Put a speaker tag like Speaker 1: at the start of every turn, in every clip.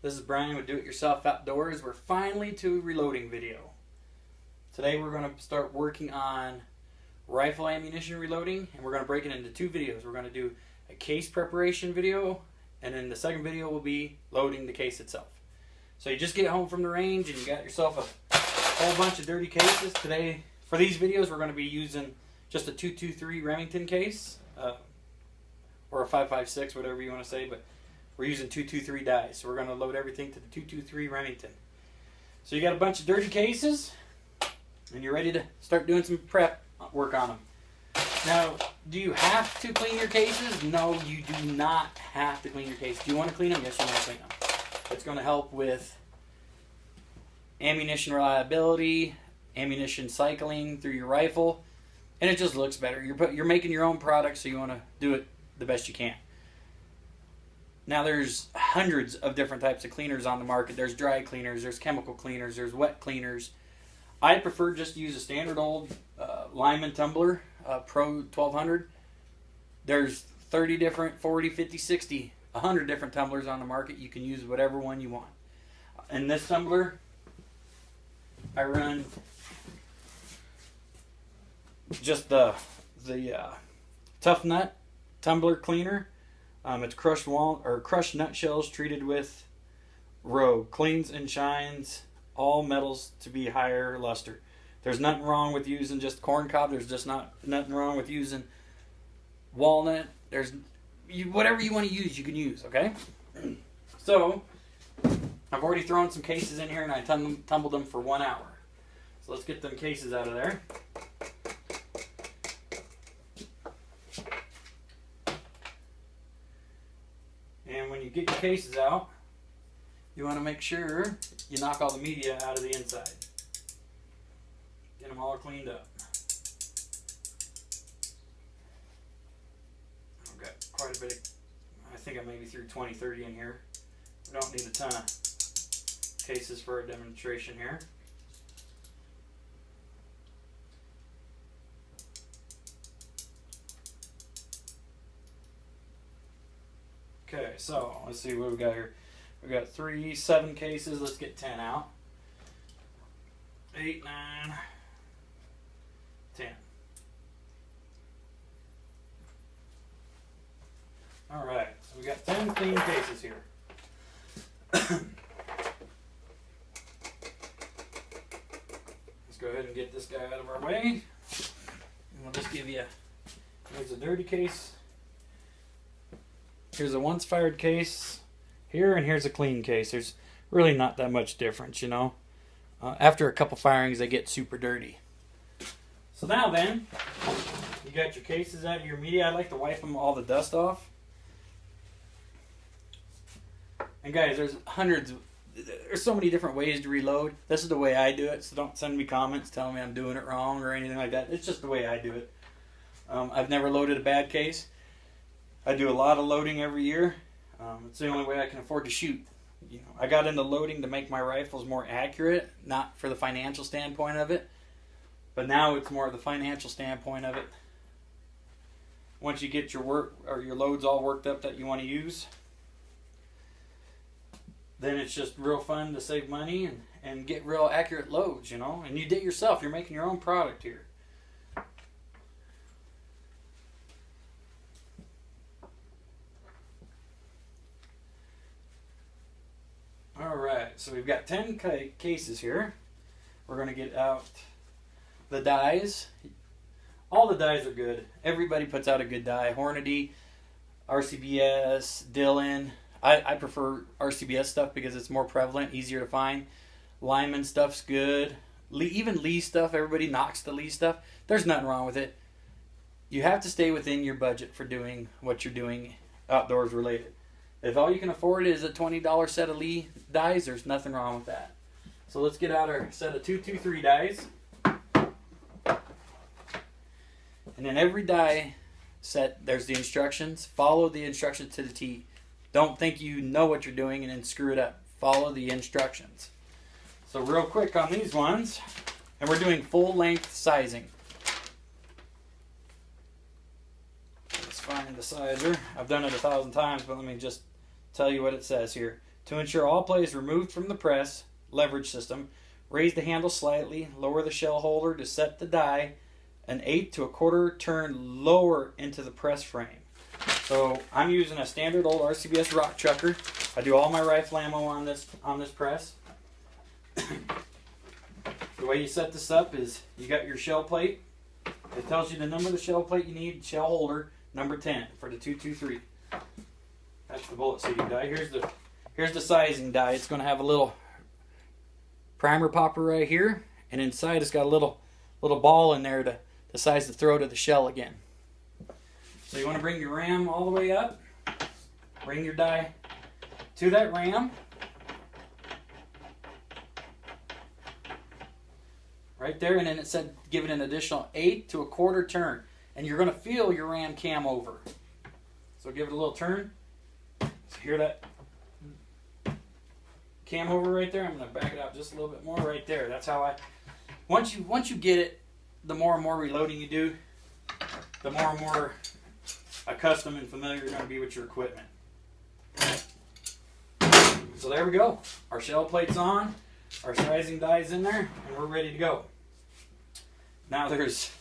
Speaker 1: This is Brian with Do It Yourself Outdoors. We're finally to reloading video. Today we're going to start working on rifle ammunition reloading, and we're going to break it into two videos. We're going to do a case preparation video, and then the second video will be loading the case itself. So you just get home from the range and you got yourself a whole bunch of dirty cases. Today, for these videos, we're going to be using just a 223 Remington case, or a 5.56, whatever you want to say, but we're using 223 dies, so we're going to load everything to the 223 Remington. So you got a bunch of dirty cases, and you're ready to start doing some prep work on them. Now, do you have to clean your cases? No, you do not have to clean your cases. Do you want to clean them? Yes, you want to clean them. It's going to help with ammunition reliability, ammunition cycling through your rifle, and it just looks better. You're making your own product, so you want to do it the best you can. Now there's hundreds of different types of cleaners on the market. There's dry cleaners, there's chemical cleaners, there's wet cleaners. I prefer just to use a standard old Lyman tumbler, Pro 1200. There's 30 different, 40, 50, 60, 100 different tumblers on the market. You can use whatever one you want. In this tumbler, I run just the Tough Nut tumbler cleaner. It's crushed nutshells treated with Rogue. Cleans and shines all metals to be higher luster. There's nothing wrong with using just corn cob. There's just nothing wrong with using walnut. Whatever you want to use, you can use, okay? So, I've already thrown some cases in here and I tumbled them for 1 hour. So let's get them cases out of there. And when you get your cases out, you want to make sure you knock all the media out of the inside. Get them all cleaned up. I've got quite a bit of, I think I maybe threw 20, 30 in here. We don't need a ton of cases for a demonstration here. Okay, so let's see what we got here. We got 7 cases. Let's get 10 out. 8, 9, 10. All right, so we got 10 clean cases here. Let's go ahead and get this guy out of our way. And we'll just give you, here's a dirty case. Here's a once fired case here, and here's a clean case. There's really not that much difference, you know. After a couple firings, they get super dirty. So now then, you got your cases out of your media. I like to wipe them all the dust off. And guys, there's so many different ways to reload. This is the way I do it, so don't send me comments telling me I'm doing it wrong or anything like that. It's just the way I do it. I've never loaded a bad case. I do a lot of loading every year. It's the only way I can afford to shoot. You know, I got into loading to make my rifles more accurate, not for the financial standpoint of it, but now it's more the financial standpoint of it. Once you get your work or your loads all worked up that you want to use, then it's just real fun to save money and get real accurate loads, you know. And you did it yourself. You're making your own product here. Alright, so we've got 10 cases here. We're going to get out the dies. All the dies are good. Everybody puts out a good die. Hornady, RCBS, Dillon. I prefer RCBS stuff because it's more prevalent, easier to find. Lyman stuff's good. Even Lee stuff, everybody knocks the Lee stuff. There's nothing wrong with it. You have to stay within your budget for doing what you're doing outdoors related. If all you can afford is a $20 set of Lee dies, there's nothing wrong with that. So let's get out our set of 223 dies. And in every die set, there's the instructions. Follow the instructions to the T. Don't think you know what you're doing and then screw it up. Follow the instructions. So real quick on these ones, and we're doing full length sizing. Let's find the sizer. I've done it 1,000 times, but let me just tell you what it says here. To ensure all play is removed from the press leverage system, raise the handle slightly, lower the shell holder to set the die an 1/8 to 1/4 turn lower into the press frame. So I'm using a standard old RCBS rock chucker. I do all my rifle ammo on this press. The way you set this up is you got your shell plate. It tells you the number of the shell plate you need, shell holder, number 10 for the 223. That's the bullet seating die. Here's the sizing die. It's going to have a little primer popper right here, and inside it's got a little ball in there to size the throat of the shell again. So you want to bring your ram all the way up, bring your die to that ram, right there, and then it said give it an additional 1/8 to 1/4 turn, and you're going to feel your ram cam over. So give it a little turn. So hear that cam over right there? I'm going to back it out just a little bit more right there. That's how once you get it, the more and more reloading you do, the more and more accustomed and familiar you're going to be with your equipment. So there we go. Our shell plate's on, our sizing die's in there, and we're ready to go. Now there's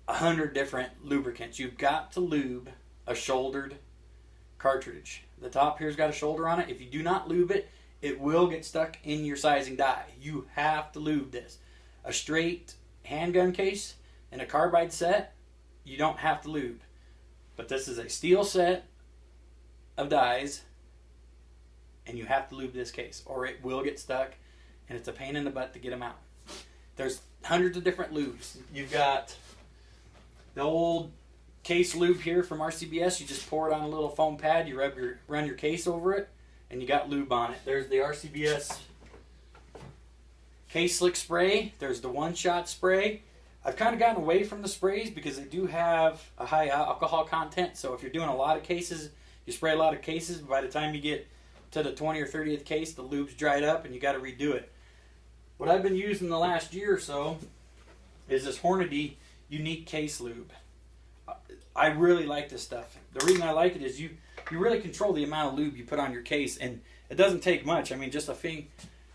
Speaker 1: 100 different lubricants. You've got to lube a shouldered cartridge. The top here's got a shoulder on it. If you do not lube it, it will get stuck in your sizing die. You have to lube this. A straight handgun case and a carbide set, you don't have to lube. But this is a steel set of dies, and you have to lube this case or it will get stuck, and it's a pain in the butt to get them out. There's hundreds of different lubes. You've got the old case lube here from RCBS. You just pour it on a little foam pad, you run your case over it, and you got lube on it. There's the RCBS case slick spray. There's the one-shot spray. I've kind of gotten away from the sprays because they do have a high alcohol content. So if you're doing a lot of cases, you spray a lot of cases, by the time you get to the 20th or 30th case, the lube's dried up and you got to redo it. What I've been using the last year or so is this Hornady Unique Case Lube. I really like this stuff. The reason I like it is you really control the amount of lube you put on your case, and it doesn't take much. I mean, just a thing.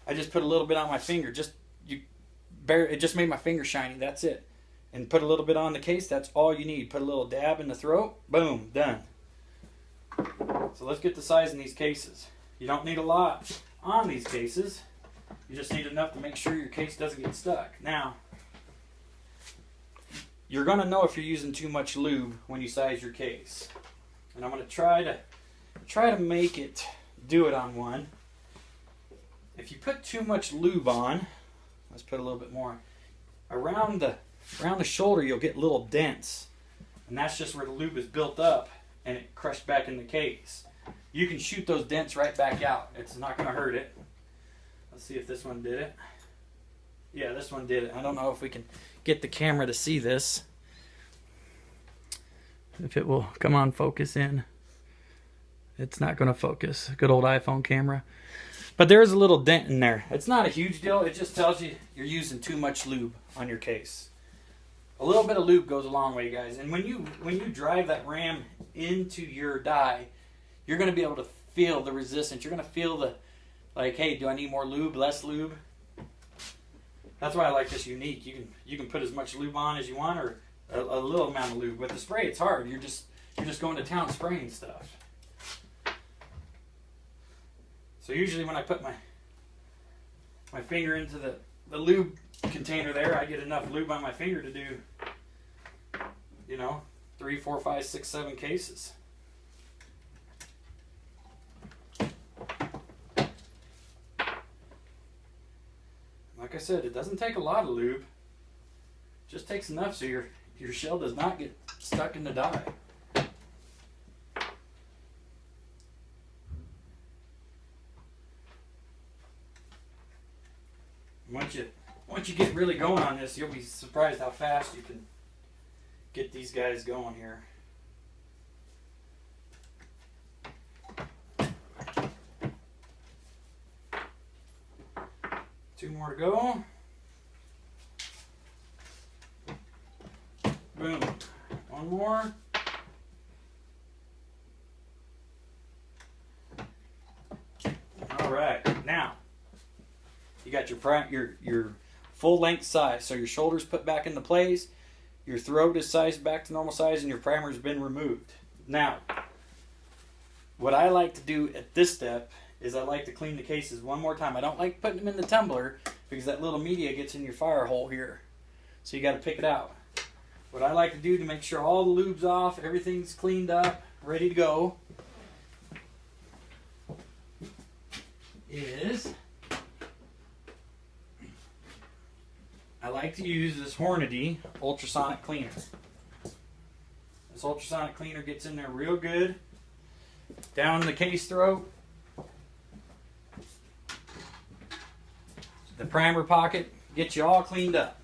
Speaker 1: I just put a little bit on my finger. It just made my finger shiny. That's it. And put a little bit on the case. That's all you need. Put a little dab in the throat. Boom, done. So let's get the size in these cases. You don't need a lot on these cases. You just need enough to make sure your case doesn't get stuck. Now, you're going to know if you're using too much lube when you size your case. And I'm going to try to make it do it on one. If you put too much lube on, let's put a little bit more around the shoulder, you'll get little dents, and that's just where the lube is built up and it crushed back in the case. You can shoot those dents right back out. It's not going to hurt it. Let's see if this one did it. Yeah, this one did it. I don't know if we can get the camera to see this. If it will come on focus in. It's not going to focus. Good old iPhone camera. But there is a little dent in there. It's not a huge deal. It just tells you you're using too much lube on your case. A little bit of lube goes a long way, guys. And when you drive that ram into your die, you're going to be able to feel the resistance. You're going to feel the, like, hey, do I need more lube, less lube? That's why I like this Unique. You can put as much lube on as you want, or a little amount of lube. With the spray, it's hard. You're just going to town spraying stuff. So usually when I put my finger into the lube container there, I get enough lube on my finger to do, 3, 4, 5, 6, 7 cases. Like I said, it doesn't take a lot of lube. It just takes enough so your shell does not get stuck in the die. Once you get really going on this, you'll be surprised how fast you can get these guys going here. Two more to go. Boom. One more. You got your full length size, so your shoulders put back into place, your throat is sized back to normal size, and your primer's been removed. Now, what I like to do at this step is I like to clean the cases one more time. I don't like putting them in the tumbler because that little media gets in your fire hole here. So you got to pick it out. What I like to do to make sure all the lube's off, everything's cleaned up, ready to go, is I like to use this Hornady ultrasonic cleaner. This ultrasonic cleaner gets in there real good, down the case throat, the primer pocket, gets you all cleaned up.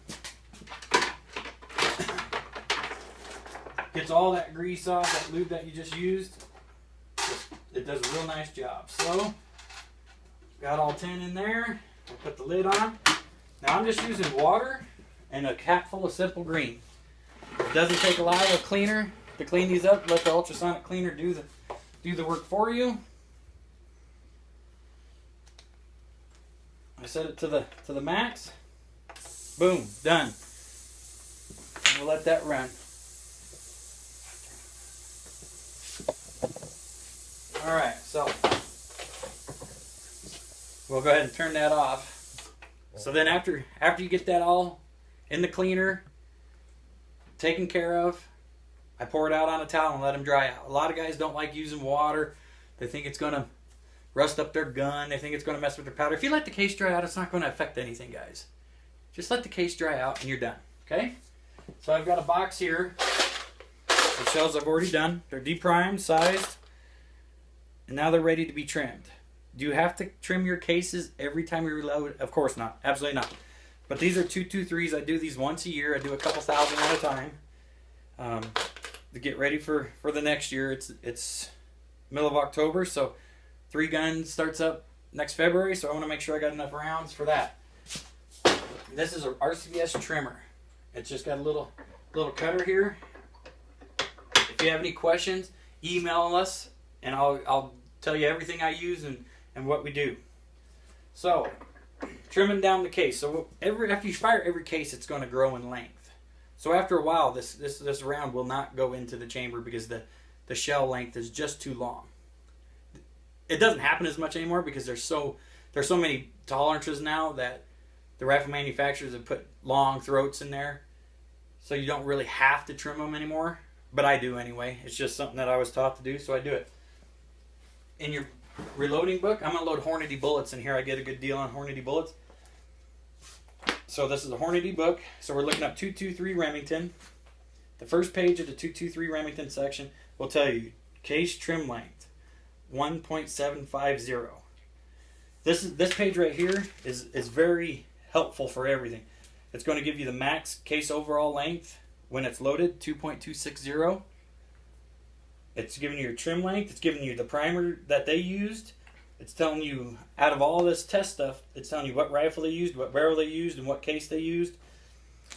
Speaker 1: Gets all that grease off, that lube that you just used. It does a real nice job. So, got all 10 in there. I'll put the lid on. Now I'm just using water and a cap full of simple green. It doesn't take a lot of cleaner to clean these up. Let the ultrasonic cleaner do the work for you. I set it to the max. Boom, done. We'll let that run. All right, so we'll go ahead and turn that off. So then after you get that all in the cleaner, taken care of, I pour it out on a towel and let them dry out. A lot of guys don't like using water. They think it's going to rust up their gun. They think it's going to mess with their powder. If you let the case dry out, it's not going to affect anything, guys. Just let the case dry out and you're done, okay? So I've got a box here. The shells I've already done. They're deprimed, sized, and now they're ready to be trimmed. Do you have to trim your cases every time you reload? Of course not. Absolutely not. But these are 223s. I do these once a year. I do a couple thousand at a time to get ready for the next year. It's middle of October, so 3 gun starts up next February, so I want to make sure I got enough rounds for that. This is a RCBS trimmer. It's just got a little cutter here. If you have any questions, email us, and I'll tell you everything I use and what we do. So, trimming down the case. So after you fire every case, it's going to grow in length. So after a while, this round will not go into the chamber because the shell length is just too long. It doesn't happen as much anymore because there's so many tolerances now that the rifle manufacturers have put long throats in there, so you don't really have to trim them anymore. But I do anyway. It's just something that I was taught to do, so I do it. In your reloading book, I'm going to load Hornady bullets in here. I get a good deal on Hornady bullets. So this is a Hornady book. So we're looking up 223 Remington. The first page of the 223 Remington section will tell you case trim length 1.750. This page right here is very helpful for everything. It's going to give you the max case overall length when it's loaded, 2.260. It's giving you your trim length. It's giving you the primer that they used. It's telling you, out of all this test stuff, it's telling you what rifle they used, what barrel they used, and what case they used.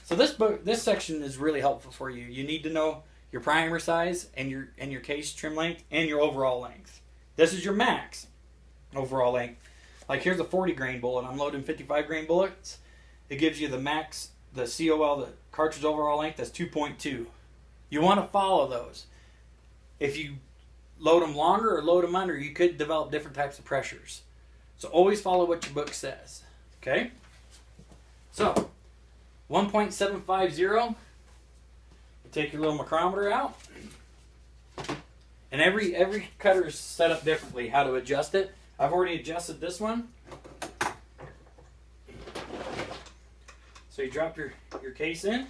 Speaker 1: So this section is really helpful for you. You need to know your primer size and your case trim length and your overall length. This is your max overall length. Like here's a 40 grain bullet. I'm loading 55 grain bullets. It gives you the max, the COL, the cartridge overall length, that's 2.2. You want to follow those. If you load them longer or load them under, you could develop different types of pressures. So always follow what your book says. Okay? So, 1.750. You take your little micrometer out. And every cutter is set up differently, how to adjust it. I've already adjusted this one. So you drop your case in.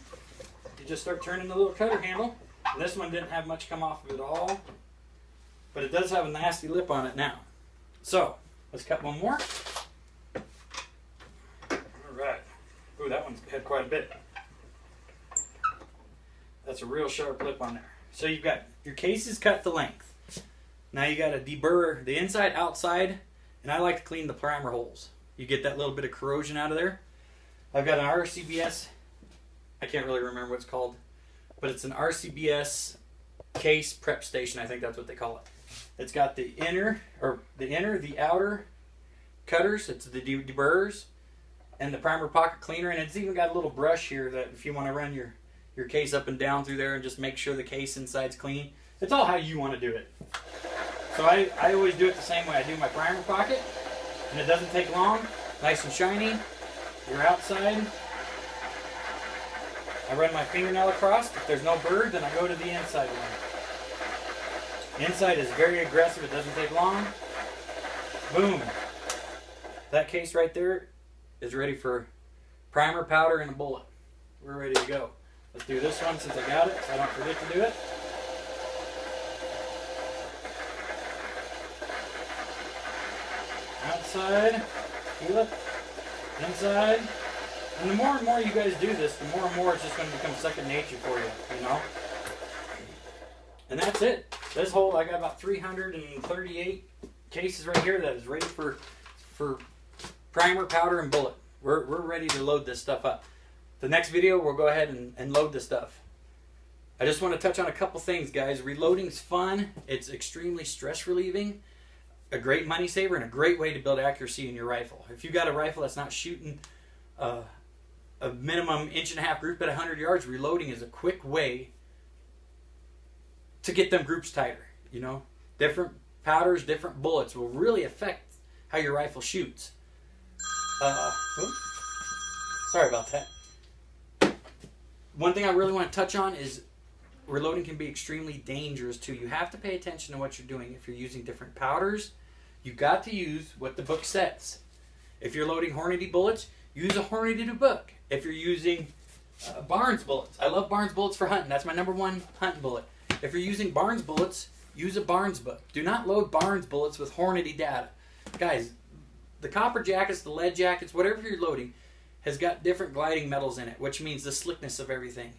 Speaker 1: You just start turning the little cutter handle. And this one didn't have much come off of it at all. But it does have a nasty lip on it now. So, let's cut one more. Alright. Ooh, that one's had quite a bit. That's a real sharp lip on there. So you've got your case is cut to length. Now you got to deburr the inside, outside, and I like to clean the primer holes. You get that little bit of corrosion out of there. I've got an RCBS, I can't really remember what it's called, but it's an RCBS case prep station, I think that's what they call it. It's got the outer cutters, it's the deburrs, and the primer pocket cleaner, and it's even got a little brush here that if you want to run your case up and down through there and just make sure the case inside's clean. It's all how you want to do it. So I always do it the same way. I do my primer pocket, and it doesn't take long. Nice and shiny. You're outside. I run my fingernail across. If there's no bird, then I go to the inside one. The inside is very aggressive. It doesn't take long. Boom. That case right there is ready for primer, powder, and a bullet. We're ready to go. Let's do this one since I got it, so I don't forget to do it. Outside, feel it, inside. And the more and more you guys do this, the more and more it's just going to become second nature for you, you know? And that's it. This whole, I got about 338 cases right here that is ready for primer, powder, and bullet. We're ready to load this stuff up. The next video, we'll go ahead and load this stuff. I just want to touch on a couple things, guys. Reloading's fun. It's extremely stress relieving, a great money saver, and a great way to build accuracy in your rifle. If you got a rifle that's not shooting a minimum 1.5-inch group at 100 yards, reloading is a quick way to get them groups tighter. You know, different powders, different bullets will really affect how your rifle shoots. Sorry about that. One thing I really want to touch on is reloading can be extremely dangerous too. You have to pay attention to what you're doing. If you're using different powders, you've got to use what the book says. If you're loading Hornady bullets, use a Hornady book. If you're using Barnes bullets, I love Barnes bullets for hunting. That's my #1 hunting bullet. If you're using Barnes bullets, use a Barnes book. Do not load Barnes bullets with Hornady data. Guys, the copper jackets, the lead jackets, whatever you're loading, has got different gliding metals in it, which means the slickness of everything.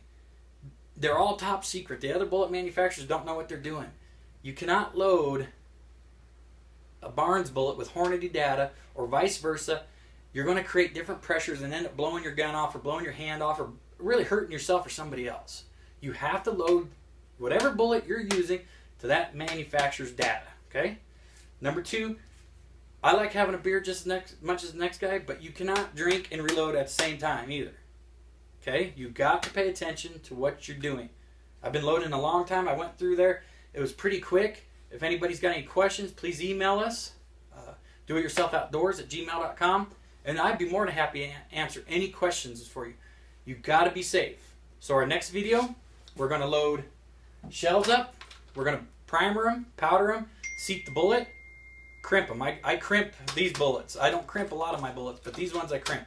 Speaker 1: They're all top secret. The other bullet manufacturers don't know what they're doing. You cannot load a Barnes bullet with Hornady data or vice versa. You're going to create different pressures and end up blowing your gun off or blowing your hand off or really hurting yourself or somebody else. You have to load whatever bullet you're using to that manufacturer's data. Okay? Number 2, I like having a beer just as much as the next guy, but you cannot drink and reload at the same time either. Okay? You've got to pay attention to what you're doing. I've been loading a long time. I went through there. It was pretty quick. If anybody's got any questions, please email us. doityourselfoutdoors@gmail.com. And I'd be more than happy to answer any questions for you. You've got to be safe. So our next video, we're going to load shells up. We're going to primer them, powder them, seat the bullet, crimp them. I crimp these bullets. I don't crimp a lot of my bullets, but these ones I crimp.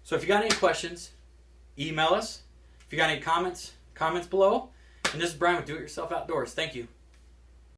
Speaker 1: So if you got any questions, email us. If you got any comments below. And this is Brian with Do It Yourself Outdoors. Thank you.